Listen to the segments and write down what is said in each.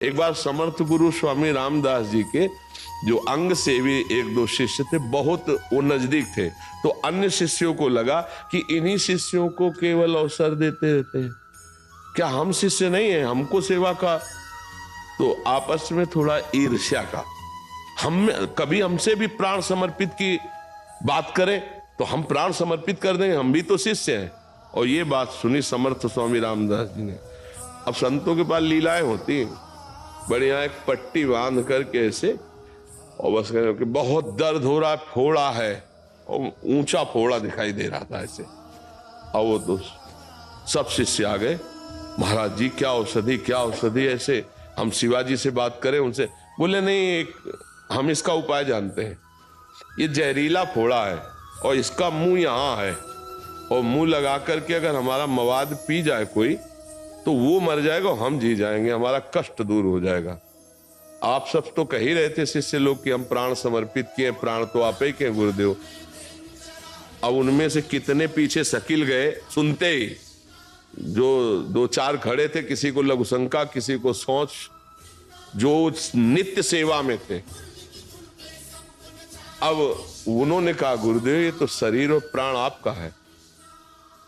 एक बार समर्थ गुरु स्वामी रामदास जी के जो अंग सेवी एक दो शिष्य थे, बहुत वो नजदीक थे, तो अन्य शिष्यों को लगा कि इन्हीं शिष्यों को केवल अवसर देते रहते हैं, क्या हम शिष्य नहीं है, हमको सेवा का। तो आपस में थोड़ा ईर्ष्या का, हम कभी हमसे भी प्राण समर्पित की बात करें तो हम प्राण समर्पित कर देंगे, हम भी तो शिष्य हैं। और ये बात सुनी समर्थ स्वामी रामदास जी ने। अब संतों के पास लीलाएं होती हैं, बढ़िया एक पट्टी बांध करके ऐसे, और बस कह कि बहुत दर्द हो रहा है, फोड़ा है, और ऊंचा फोड़ा दिखाई दे रहा था ऐसे। और वो तो सब शिष्य आ गए, महाराज जी क्या औषधि क्या औषधि, ऐसे हम शिवाजी से बात करें उनसे। बोले नहीं, हम इसका उपाय जानते हैं, ये जहरीला फोड़ा है और इसका मुंह यहाँ है, और मुंह लगा करके अगर हमारा मवाद पी जाए कोई तो वो मर जाएगा, हम जी जाएंगे, हमारा कष्ट दूर हो जाएगा। आप सब तो कह ही रहे थे शिष्य लोग कि हम प्राण समर्पित किए, प्राण तो आप ही के गुरुदेव। अब उनमें से कितने पीछे शकील गए सुनते ही, जो दो चार खड़े थे, किसी को लघुशंका, किसी को सोच, जो नित्य सेवा में थे। अब उन्होंने कहा गुरुदेव ये तो शरीर और प्राण आपका है।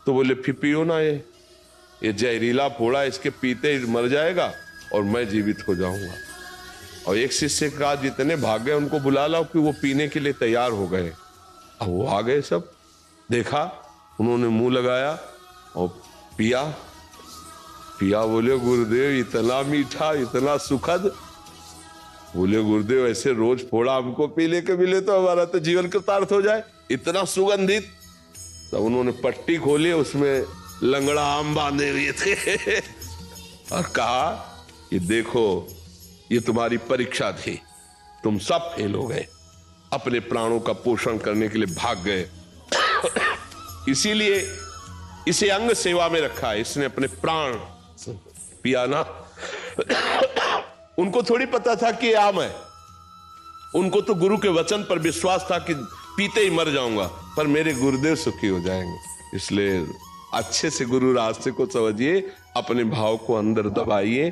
तो बोले फिर पियो ना, ये जहरीला फोड़ा, इसके पीते ही मर जाएगा और मैं जीवित हो जाऊंगा। और एक शिष्य का जितने भाग गए उनको बुला लाओ कि वो पीने के लिए तैयार हो गए। अब वो आ गए, सब देखा, उन्होंने मुंह लगाया और पिया। बोले गुरुदेव इतना मीठा, इतना सुखद। बोले गुरुदेव ऐसे रोज फोड़ा हमको पीने के मिले तो हमारा तो जीवन कृतार्थ हो जाए, इतना सुगंधित। तब उन्होंने पट्टी खोली, उसमें लंगड़ा आम बांधे हुए थे और कहा कि देखो ये तुम्हारी परीक्षा थी, तुम सब फेल हो गए, अपने प्राणों का पोषण करने के लिए भाग गए। इसीलिए इसे अंग सेवा में रखा है, इसने अपने प्राण पिया ना। उनको थोड़ी पता था कि आम है, उनको तो गुरु के वचन पर विश्वास था कि पीते ही मर जाऊंगा, पर मेरे गुरुदेव सुखी हो जाएंगे। इसलिए अच्छे से गुरु रास्ते को समझिए, अपने भाव को अंदर दबाइए।